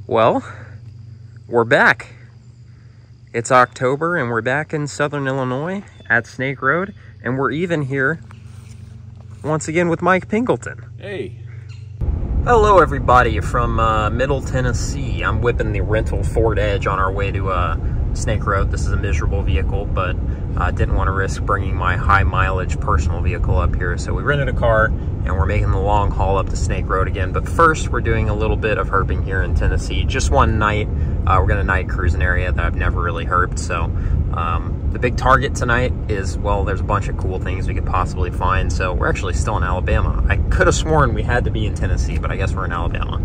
Well, we're back. It's October and we're back in Southern Illinois at Snake Road, and we're even here once again with Mike Pingleton. Hey. Hello everybody from Middle Tennessee. I'm whipping the rental Ford Edge on our way to Snake Road. This is a miserable vehicle, but I didn't want to risk bringing my high mileage personal vehicle up here. So we rented a car and we're making the long haul up to Snake Road again. But first we're doing a little bit of herping here in Tennessee. Just one night. We're gonna night cruise an area that I've never really herped. So the big target tonight is, well, there's a bunch of cool things we could possibly find. So we're actually still in Alabama. I could have sworn we had to be in Tennessee, but I guess we're in Alabama.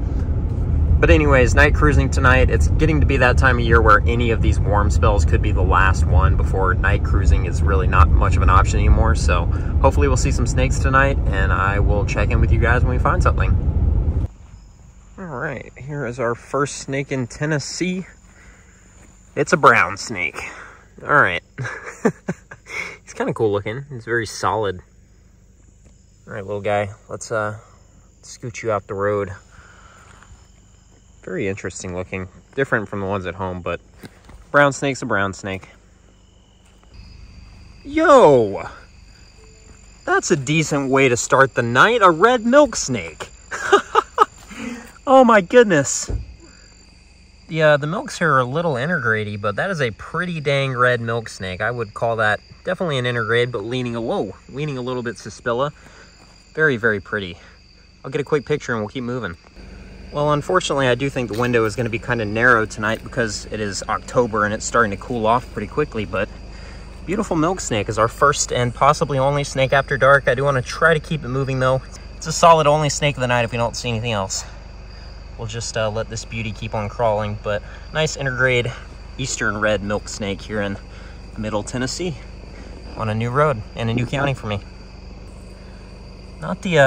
But anyways, night cruising tonight. It's getting to be that time of year where any of these warm spells could be the last one before night cruising is really not much of an option anymore. So hopefully we'll see some snakes tonight, and I will check in with you guys when we find something. All right, here is our first snake in Tennessee. It's a brown snake. All right. He's kind of cool looking. He's very solid. All right, little guy, let's scoot you out the road. Very interesting looking. Different from the ones at home, but brown snake's a brown snake. Yo! That's a decent way to start the night. A red milk snake. Oh my goodness. Yeah, the milks here are a little intergrade-y, but that is a pretty dang red milk snake. I would call that definitely an intergrade, but leaning a little bit Cispilla. Very, very pretty. I'll get a quick picture and we'll keep moving. Well, unfortunately, I do think the window is going to be kind of narrow tonight because it is October and it's starting to cool off pretty quickly, but beautiful milk snake is our first and possibly only snake after dark. I do want to try to keep it moving, though. It's a solid only snake of the night if we don't see anything else. We'll just let this beauty keep on crawling, but nice intergrade eastern red milk snake here in Middle Tennessee on a new road and a new county for me. Not the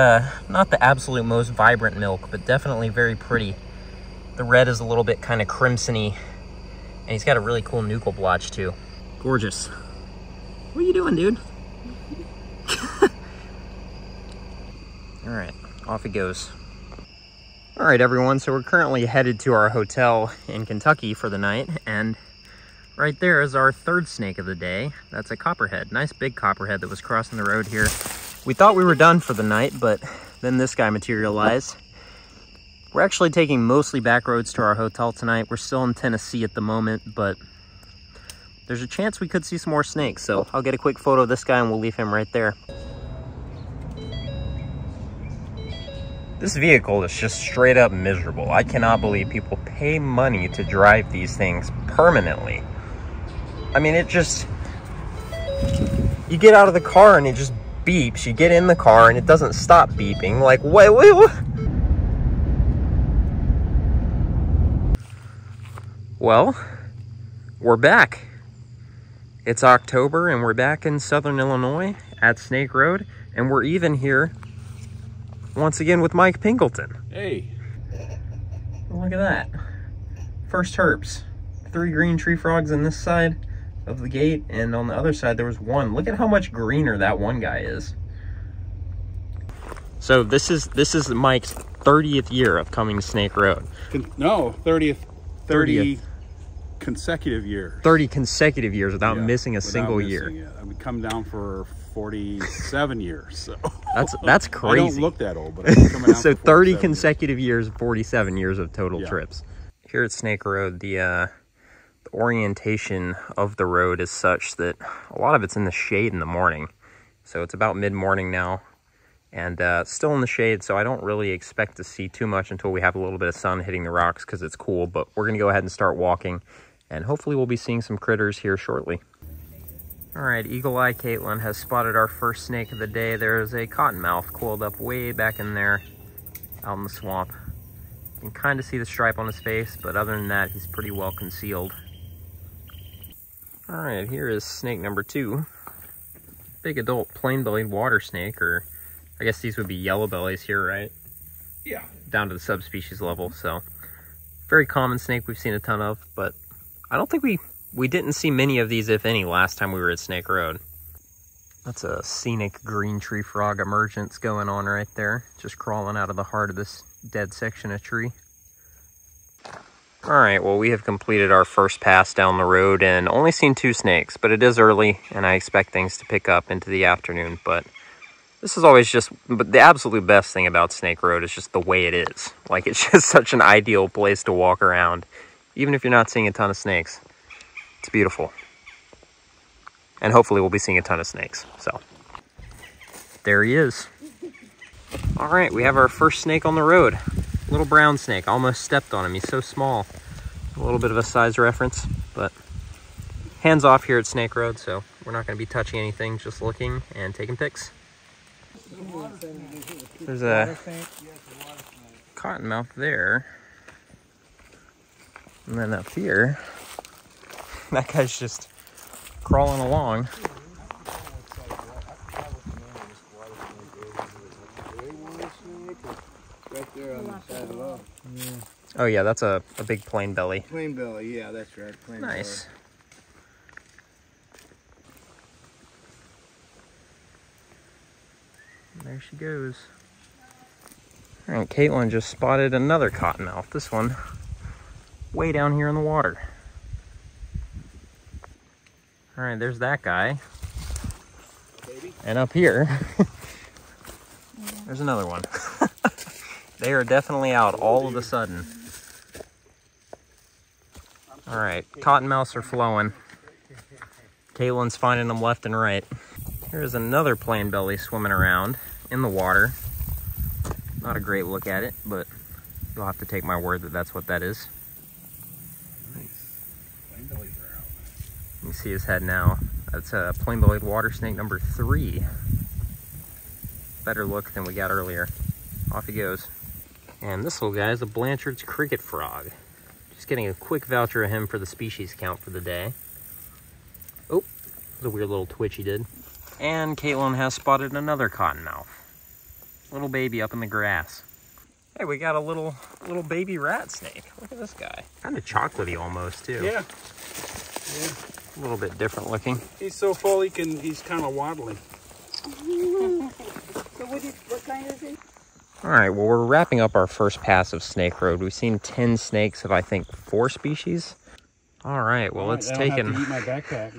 absolute most vibrant milk, but definitely very pretty. The red is a little bit kind of crimson-y, and he's got a really cool nuchal blotch too. Gorgeous. What are you doing, dude? All right, off he goes. All right, everyone, so we're currently headed to our hotel in Kentucky for the night, and right there is our third snake of the day. That's a copperhead, nice big copperhead that was crossing the road here. We thought we were done for the night, but then this guy materialized. We're actually taking mostly back roads to our hotel tonight. We're still in Tennessee at the moment, but there's a chance we could see some more snakes. So I'll get a quick photo of this guy and we'll leave him right there. This vehicle is just straight up miserable. I cannot believe people pay money to drive these things permanently. I mean, it just, you get out of the car and it just beeps. You get in the car and it doesn't stop beeping. Like, wait. Well, we're back. It's October and we're back in Southern Illinois at Snake Road, and we're even here once again with Mike Pingleton. Hey. Look at that. First herps. 3 green tree frogs on this side of the gate, and on the other side there was 1. Look at how much greener that one guy is. So this is Mike's 30th year of coming to Snake Road. No, 30 consecutive years. 30 consecutive years without missing a single year. I've come down for 47 years. So that's crazy. I don't look that old, but I'm coming down so for 30 consecutive years, 47 years of total trips. Here at Snake Road, the orientation of the road is such that a lot of it's in the shade in the morning. So it's about mid-morning now and still in the shade, so I don't really expect to see too much until we have a little bit of sun hitting the rocks because it's cool. But we're gonna go ahead and start walking, and hopefully we'll be seeing some critters here shortly. All right, Eagle Eye Caitlin has spotted our first snake of the day. There's a cottonmouth coiled up way back in there out in the swamp. You can kind of see the stripe on his face, but other than that, he's pretty well concealed. All right, here is snake number 2. Big adult plain-bellied water snake, or I guess these would be yellow bellies here, right? Yeah. Down to the subspecies level, so very common snake we've seen a ton of, but I don't think we didn't see many of these, if any, last time we were at Snake Road. That's a scenic green tree frog emergence going on right there, just crawling out of the heart of this dead section of tree. All right, well, we have completed our first pass down the road and only seen 2 snakes, but it is early and I expect things to pick up into the afternoon. But this is always just, but the absolute best thing about Snake Road is just the way it is. Like, it's just such an ideal place to walk around, even if you're not seeing a ton of snakes. It's beautiful. And hopefully we'll be seeing a ton of snakes, so. There he is. All right, we have our first snake on the road. Little brown snake, almost stepped on him. He's so small. A little bit of a size reference, but hands off here at Snake Road, so we're not gonna be touching anything, just looking and taking pics. There's a cottonmouth there. And then up here, that guy's just crawling along. Right there on the side below. Yeah. Oh yeah, that's a big plain belly. Plain belly, yeah, that's right. Plain nice. Belly. There she goes. All right, Caitlin just spotted another cottonmouth. This one way down here in the water. All right, there's that guy. Baby. And up here, there's another one. They are definitely out all of a sudden. All right, cottonmouths are flowing. Caitlin's finding them left and right. Here's another plain belly swimming around in the water. Not a great look at it, but you'll have to take my word that that's what that is. Nice. Plain bellies are out. You can see his head now. That's a plain-bellied water snake number 3. Better look than we got earlier. Off he goes. And this little guy is a Blanchard's cricket frog. Just getting a quick voucher of him for the species count for the day. Oh, there's a weird little twitch he did. And Caitlin has spotted another cottonmouth. Little baby up in the grass. Hey, we got a little baby rat snake. Look at this guy. Kind of chocolatey almost too. Yeah. A little bit different looking. He's so full he's kind of wobbly. So what kind is he? All right, well, we're wrapping up our first pass of Snake Road. We've seen 10 snakes of, I think, 4 species. All right, well, it's taken... Have to eat my backpack.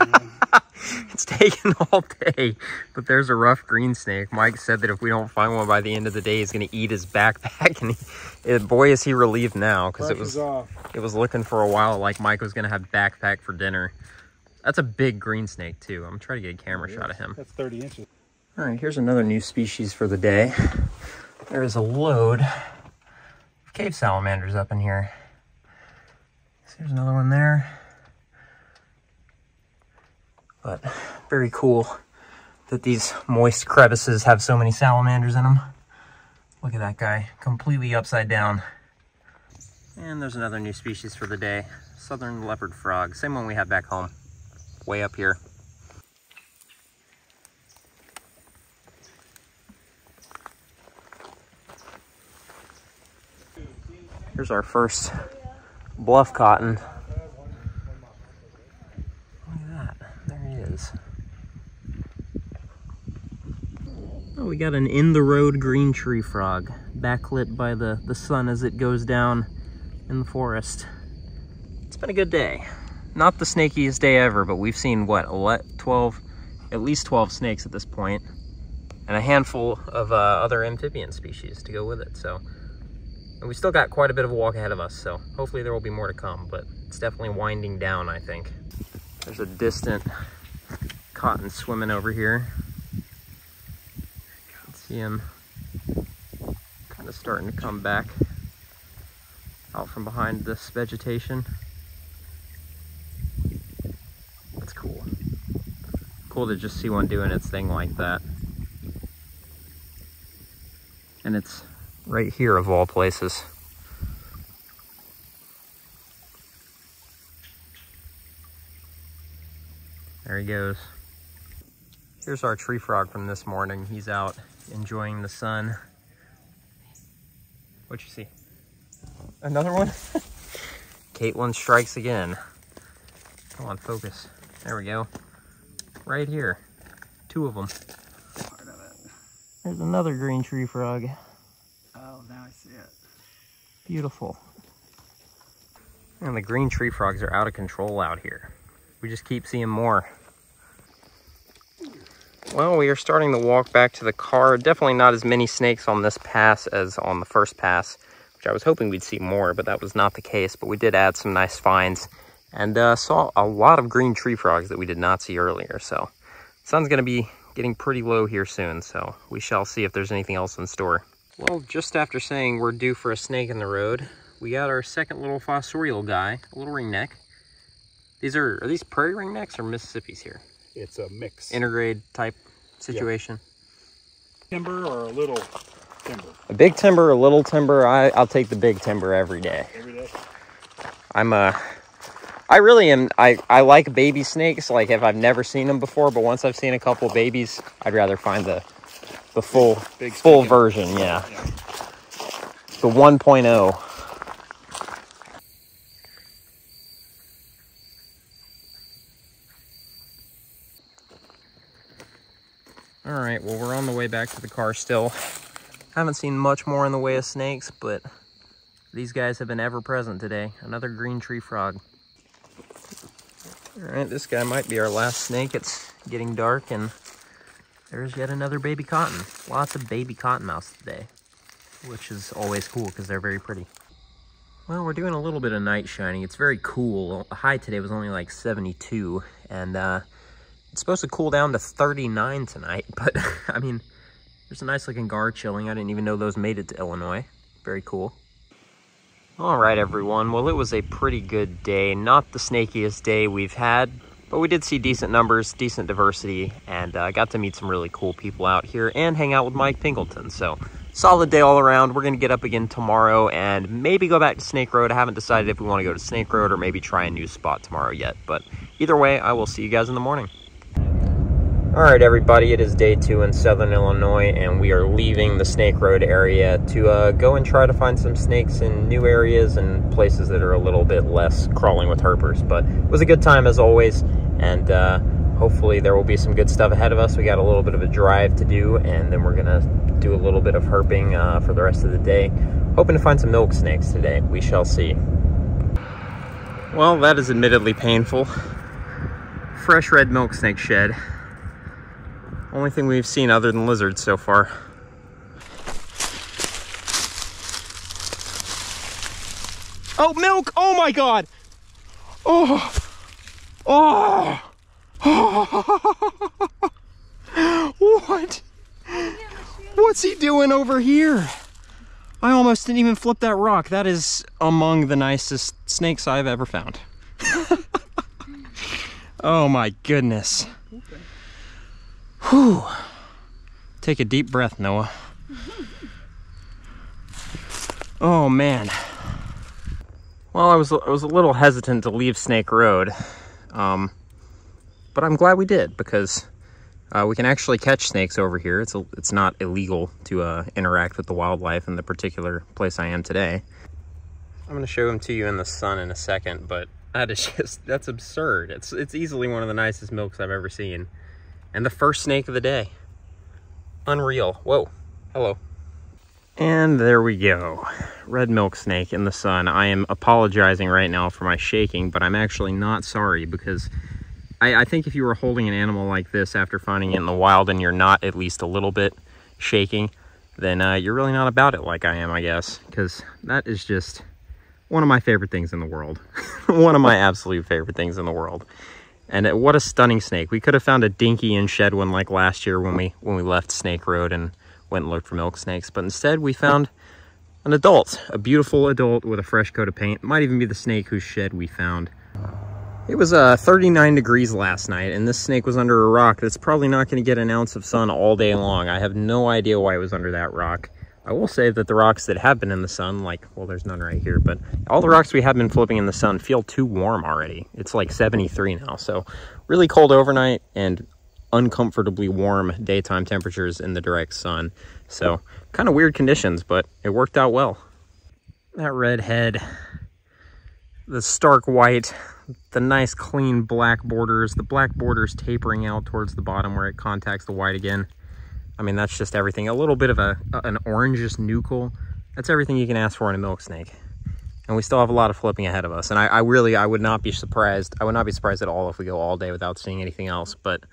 It's taken all day, but there's a rough green snake. Mike said that if we don't find one by the end of the day, he's going to eat his backpack, and boy, is he relieved now, because it was looking for a while like Mike was going to have backpack for dinner. That's a big green snake, too. I'm going to try to get a camera shot of him. That's 30 inches. All right, here's another new species for the day. There is a load of cave salamanders up in here. So here's another one there. But very cool that these moist crevices have so many salamanders in them. Look at that guy, completely upside down. And there's another new species for the day. Southern leopard frog, same one we have back home, way up here. Here's our first bluff cotton. Look at that, there he is. Oh, we got an in-the-road green tree frog, backlit by the sun as it goes down in the forest. It's been a good day. Not the snakiest day ever, but we've seen, what, at least 12 snakes at this point, and a handful of other amphibian species to go with it, so. And we still got quite a bit of a walk ahead of us, so hopefully there will be more to come, but it's definitely winding down, I think. There's a distant cotton swimming over here. You can see him kind of starting to come back out from behind this vegetation. That's cool. Cool to just see one doing its thing like that. And it's right here of all places. There he goes. Here's our tree frog from this morning. He's out enjoying the sun. What'd you see? Another one? Caitlin strikes again. Come on, focus. There we go. Right here. 2 of them. There's another green tree frog. Oh, now I see it. Beautiful. And the green tree frogs are out of control out here. We just keep seeing more. Well, we are starting to walk back to the car. Definitely not as many snakes on this pass as on the first pass, which I was hoping we'd see more, but that was not the case. But we did add some nice finds and saw a lot of green tree frogs that we did not see earlier. So the sun's going to be getting pretty low here soon, so we shall see if there's anything else in store. Well, just after saying we're due for a snake in the road, we got our second little fossorial guy, a little ringneck. Are these prairie ringnecks or Mississippi's here? It's a mix. Intergrade type situation. Yeah. Timber or a little timber? A big timber, a little timber. I'll take the big timber every day. Every day? I really am. I like baby snakes, like if I've never seen them before, but once I've seen a couple babies, I'd rather find the full version, yeah. The 1.0. All right, well, we're on the way back to the car still. Haven't seen much more in the way of snakes, but these guys have been ever present today. Another green tree frog. All right, this guy might be our last snake. It's getting dark, and there's yet another baby cotton. Lots of baby cottonmouths today, which is always cool because they're very pretty. Well, we're doing a little bit of night shining. It's very cool. The high today was only like 72, and it's supposed to cool down to 39 tonight, but I mean, there's a nice looking gar chilling. I didn't even know those made it to Illinois. Very cool. All right, everyone. Well, it was a pretty good day. Not the snakiest day we've had, but we did see decent numbers, decent diversity, and got to meet some really cool people out here and hang out with Mike Pingleton. So solid day all around. We're going to get up again tomorrow and maybe go back to Snake Road. I haven't decided if we want to go to Snake Road or maybe try a new spot tomorrow yet, but either way, I will see you guys in the morning. All right, everybody, it is day 2 in Southern Illinois, and we are leaving the Snake Road area to go and try to find some snakes in new areas and places that are a little bit less crawling with herpers. But it was a good time as always, and hopefully there will be some good stuff ahead of us. We got a little bit of a drive to do, and then we're gonna do a little bit of herping for the rest of the day. Hoping to find some milk snakes today. We shall see. Well, that is admittedly painful. Fresh red milk snake shed. Only thing we've seen other than lizards so far. Oh, milk! Oh my God! Oh! Oh! What? What's he doing over here? I almost didn't even flip that rock. That is among the nicest snakes I've ever found. Oh my goodness. Whew. Take a deep breath, Noah. Oh man. Well, I was a little hesitant to leave Snake Road, but I'm glad we did because we can actually catch snakes over here. It's not illegal to interact with the wildlife in the particular place I am today. I'm going to show them to you in the sun in a second, but that's absurd. It's easily one of the nicest milks I've ever seen. And the first snake of the day. Unreal. Whoa. Hello. And there we go. Red milk snake in the sun. I am apologizing right now for my shaking, but I'm actually not sorry because I think if you were holding an animal like this after finding it in the wild and you're not at least a little bit shaking, then you're really not about it like I am, I guess. Because that is just one of my favorite things in the world. One of my absolute favorite things in the world. And what a stunning snake. We could have found a dinky and shed one like last year when we left Snake Road and went and looked for milk snakes. But instead we found an adult, a beautiful adult with a fresh coat of paint. It might even be the snake whose shed we found. It was 39 degrees last night, and this snake was under a rock that's probably not going to get an ounce of sun all day long. I have no idea why it was under that rock. I will say that the rocks that have been in the sun, like, well, there's none right here, but all the rocks we have been flipping in the sun feel too warm already. It's like 73 now, so really cold overnight and uncomfortably warm daytime temperatures in the direct sun. So kind of weird conditions, but it worked out well. That red head, the stark white, the nice clean black borders, the black borders tapering out towards the bottom where it contacts the white again. I mean, that's just everything. A little bit of an orangish nuchal. That's everything you can ask for in a milk snake. and we still have a lot of flipping ahead of us. And I would not be surprised. I would not be surprised at all if we go all day without seeing anything else. But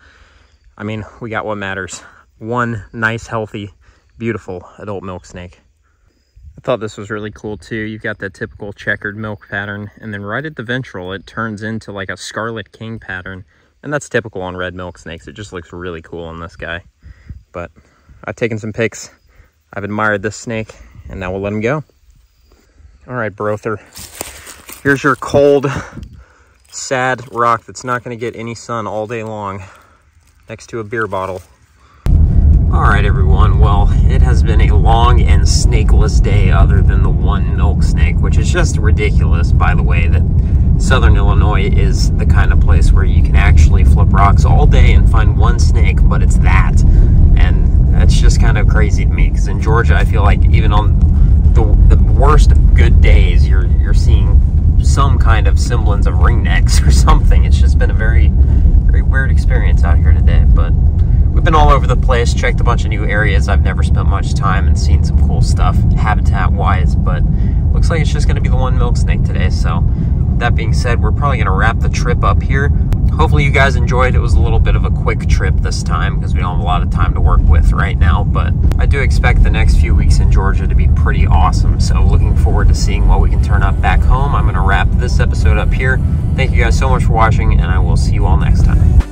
I mean, we got what matters. One nice, healthy, beautiful adult milk snake. I thought this was really cool too. You've got that typical checkered milk pattern, and then right at the ventral, it turns into like a scarlet king pattern. And that's typical on red milk snakes. It just looks really cool on this guy. But I've taken some pics. I've admired this snake, and now we'll let him go. All right, Brother. Here's your cold, sad rock that's not going to get any sun all day long next to a beer bottle. All right, everyone. Well, it has been a long and snakeless day other than the one milk snake, which is just ridiculous, by the way, that Southern Illinois is the kind of place where you can actually flip rocks all day and find one snake, but it's that. And that's just kind of crazy to me, because in Georgia, I feel like even on the worst of good days, you're seeing some kind of semblance of ringnecks or something. It's just been a very, very weird experience out here today, but we've been all over the place, checked a bunch of new areas. I've never spent much time and seen some cool stuff habitat-wise, but looks like it's just going to be the one milk snake today. So with that being said, we're probably going to wrap the trip up here. Hopefully you guys enjoyed. It was a little bit of a quick trip this time because we don't have a lot of time to work with right now, but I do expect the next few weeks in Georgia to be pretty awesome. So looking forward to seeing what we can turn up back home. I'm going to wrap this episode up here. Thank you guys so much for watching, and I will see you all next time.